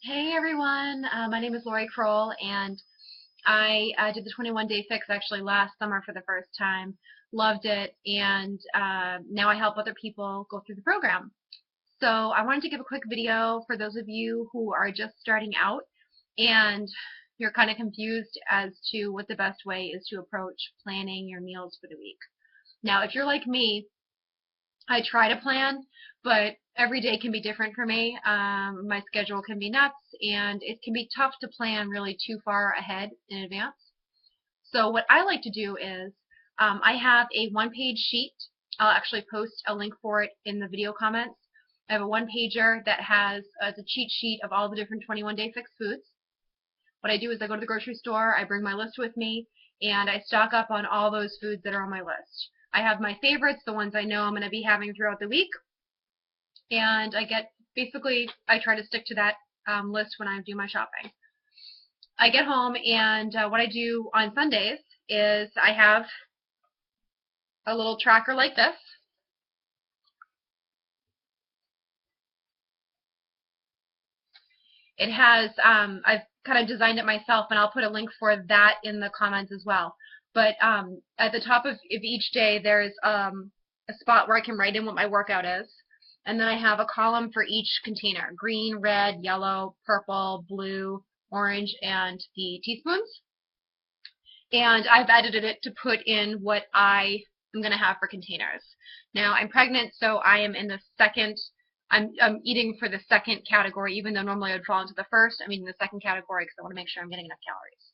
Hey everyone, my name is Lori Kroll, and I did the 21 Day Fix actually last summer for the first time. Loved it, and now I help other people go through the program. So I wanted to give a quick video for those of you who are just starting out and you're kind of confused as to what the best way is to approach planning your meals for the week. Now, if you're like me, I try to plan, but every day can be different for me. My schedule can be nuts, and it can be tough to plan really too far ahead in advance. So what I like to do is I have a one-page sheet. I'll actually post a link for it in the video comments. I have a one-pager that has the cheat sheet of all the different 21 Day Fix foods. What I do is I go to the grocery store, I bring my list with me, and I stock up on all those foods that are on my list. I have my favorites, the ones I know I'm going to be having throughout the week, and I try to stick to that list when I do my shopping. I get home, and what I do on Sundays is I have a little tracker like this. It has, I've kind of designed it myself, and I'll put a link for that in the comments as well. But at the top of each day, there's a spot where I can write in what my workout is. And then I have a column for each container: green, red, yellow, purple, blue, orange, and the teaspoons. And I've edited it to put in what I am going to have for containers. Now, I'm pregnant, so I am in the second. I'm eating for the second category, even though normally I would fall into the first. I'm eating the second category because I want to make sure I'm getting enough calories.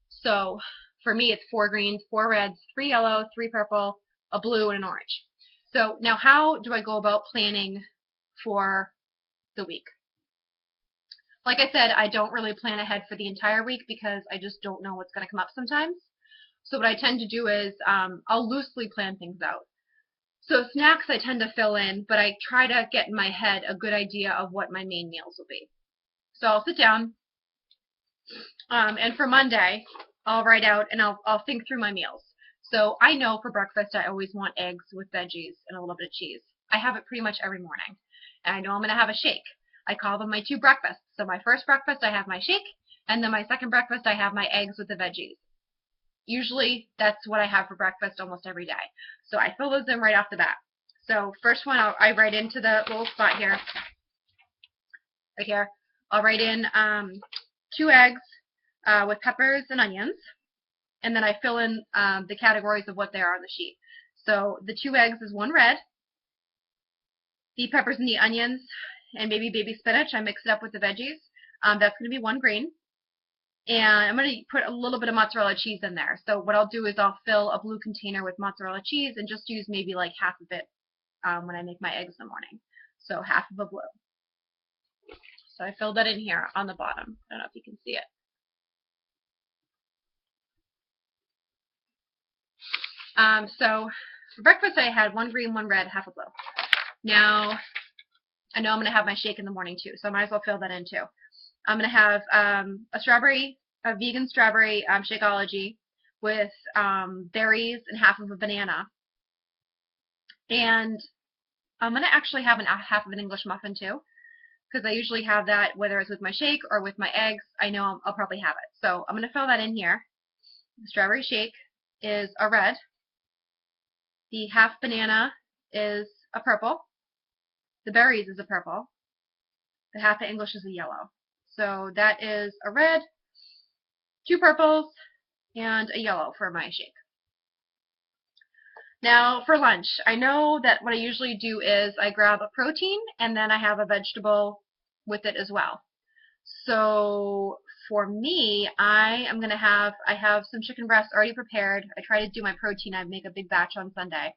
So for me, it's 4 greens, 4 reds, 3 yellow, 3 purple, a blue, and an orange. So now how do I go about planning for the week? Like I said, I don't really plan ahead for the entire week because I just don't know what's going to come up sometimes. So what I tend to do is I'll loosely plan things out. So snacks I tend to fill in, but I try to get in my head a good idea of what my main meals will be. So I'll sit down, and for Monday, I'll write out and I'll think through my meals. So I know for breakfast I always want eggs with veggies and a little bit of cheese. I have it pretty much every morning. And I know I'm going to have a shake. I call them my 2 breakfasts. So my first breakfast I have my shake, and then my second breakfast I have my eggs with the veggies. Usually that's what I have for breakfast almost every day. So I fill those in right off the bat. So first one I write into the little spot here, right here. I'll write in 2 eggs with peppers and onions, and then I fill in the categories of what they are on the sheet. So the 2 eggs is 1 red, the peppers and the onions, and maybe baby spinach, I mix it up with the veggies. That's going to be 1 green. And I'm going to put a little bit of mozzarella cheese in there. So what I'll do is I'll fill a blue container with mozzarella cheese and just use maybe like half of it when I make my eggs in the morning. So half of a blue. So I filled that in here on the bottom. I don't know if you can see it. So for breakfast I had 1 green, 1 red, half a blue. Now I know I'm going to have my shake in the morning too, so I might as well fill that in too. I'm going to have a vegan strawberry Shakeology with berries and half of a banana. And I'm going to actually have half of an English muffin too, because I usually have that whether it's with my shake or with my eggs. I know I'll probably have it. So I'm going to fill that in here. The strawberry shake is a red. The half banana is a purple. The berries is a purple. The half of English is a yellow. So that is a red, 2 purples, and a yellow for my shake. Now for lunch, I know that what I usually do is I grab a protein and then I have a vegetable with it as well. So for me, I have some chicken breasts already prepared. I try to do my protein. I make a big batch on Sunday.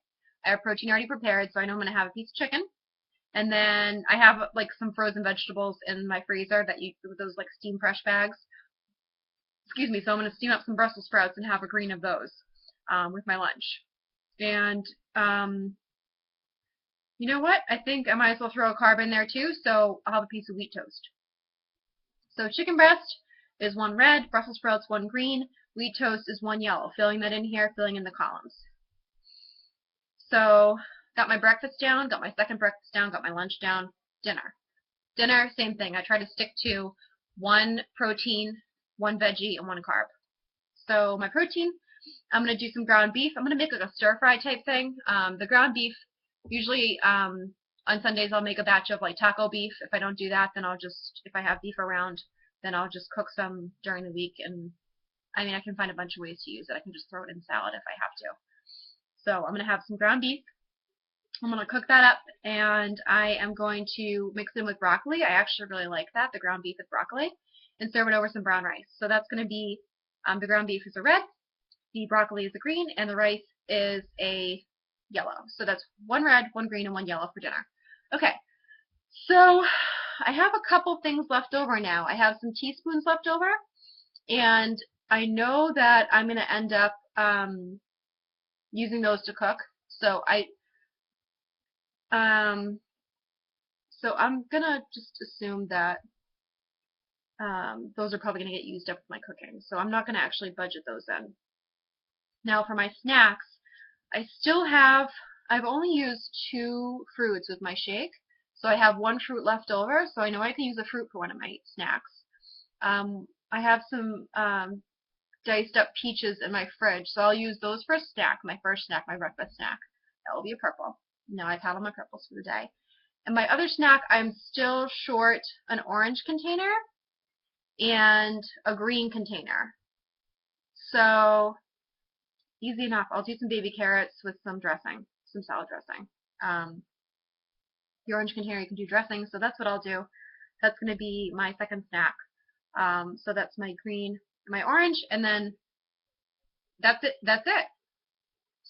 I have protein already prepared, so I know I'm going to have a piece of chicken. And then I have like some frozen vegetables in my freezer those like steam fresh bags. Excuse me, so I'm going to steam up some Brussels sprouts and have a green of those with my lunch. And you know what? I think I might as well throw a carb in there too, so I'll have a piece of wheat toast. So chicken breast is 1 red, Brussels sprouts 1 green, wheat toast is 1 yellow. Filling that in here, filling in the columns. So got my breakfast down, got my second breakfast down, got my lunch down, dinner. Dinner, same thing. I try to stick to 1 protein, 1 veggie, and 1 carb. So my protein, I'm going to do some ground beef. I'm going to make like a stir-fry type thing. The ground beef, usually on Sundays I'll make a batch of like taco beef. If I don't do that, then I'll just, if I have beef around, then I'll just cook some during the week. And I mean, I can find a bunch of ways to use it. I can just throw it in salad if I have to. So I'm going to have some ground beef. I'm going to cook that up, and I am going to mix it in with broccoli. I actually really like that, the ground beef with broccoli, and serve it over some brown rice. So that's going to be, the ground beef is a red, the broccoli is a green, and the rice is a yellow. So that's 1 red, 1 green, and 1 yellow for dinner. Okay, so I have a couple things left over now. I have some teaspoons left over, and I know that I'm going to end up using those to cook. So so I'm gonna just assume that those are probably gonna get used up with my cooking. So I'm not gonna actually budget those in. Now for my snacks, I've only used 2 fruits with my shake. So I have 1 fruit left over, so I know I can use a fruit for one of my snacks. I have some diced up peaches in my fridge, so I'll use those for a snack, my first snack, my breakfast snack. That will be a purple. Now I've had all my purples for the day. And my other snack, I'm still short an orange container and a green container. So easy enough. I'll do some baby carrots with some dressing, some salad dressing. The orange container, you can do dressing, so that's what I'll do. That's going to be my second snack. So that's my green, my orange, and then that's it. That's it.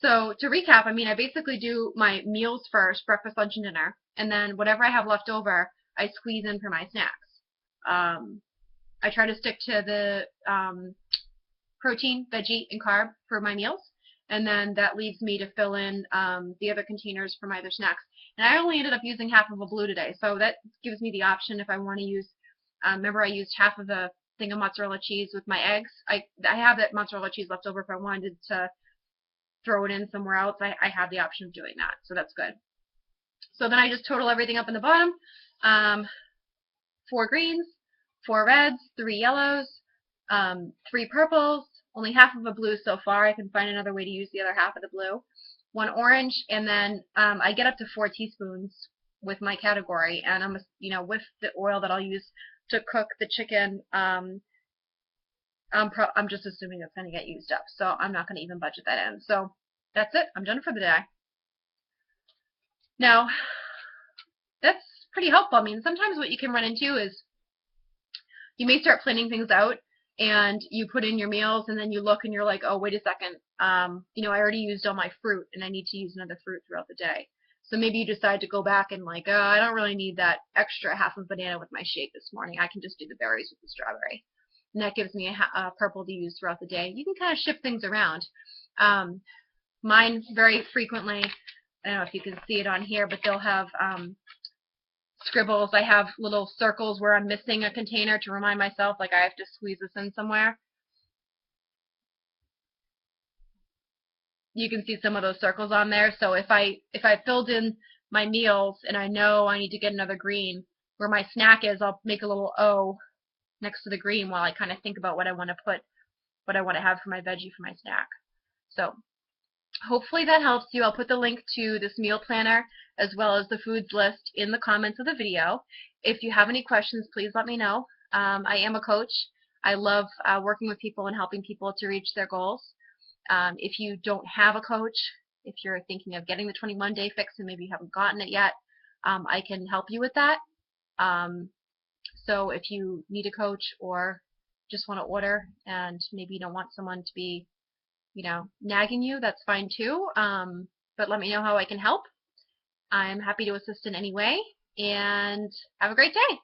So to recap, I mean, I basically do my meals first, breakfast, lunch, and dinner, and then whatever I have left over, I squeeze in for my snacks. I try to stick to the protein, veggie, and carb for my meals, and then that leaves me to fill in the other containers for my other snacks. And I only ended up using half of a blue today, so that gives me the option if I want to use, remember I used half of a thing of mozzarella cheese with my eggs. I have that mozzarella cheese left over if I wanted to throw it in somewhere else. I have the option of doing that, so that's good. So then I just total everything up in the bottom. 4 greens, 4 reds, 3 yellows, 3 purples, only half of a blue so far. I can find another way to use the other half of the blue. 1 orange, and then I get up to 4 teaspoons with my category, and I'm, with the oil that I'll use to cook the chicken, I'm just assuming it's going to get used up, so I'm not going to even budget that in. So that's it. I'm done for the day. Now, that's pretty helpful. I mean, sometimes what you can run into is you may start planning things out, and you put in your meals, and then you look and you're like, oh, wait a second, I already used all my fruit, and I need to use another fruit throughout the day. So maybe you decide to go back and like, oh, I don't really need that extra half of banana with my shake this morning. I can just do the berries with the strawberry. And that gives me a purple to use throughout the day. You can kind of shift things around. Mine very frequently, I don't know if you can see it on here, but they'll have scribbles. I have little circles where I'm missing a container to remind myself, like I have to squeeze this in somewhere. You can see some of those circles on there. So if I filled in my meals and I know I need to get another green, where my snack is, I'll make a little O next to the green while I kind of think about what I want to put, what I want to have for my veggie for my snack. So hopefully that helps you. I'll put the link to this meal planner as well as the foods list in the comments of the video. If you have any questions, please let me know. I am a coach. I love working with people and helping people to reach their goals. If you don't have a coach, if you're thinking of getting the 21-day fix and maybe you haven't gotten it yet, I can help you with that. So if you need a coach or just want to order and maybe you don't want someone to be, nagging you, that's fine too. But let me know how I can help. I'm happy to assist in any way, and have a great day.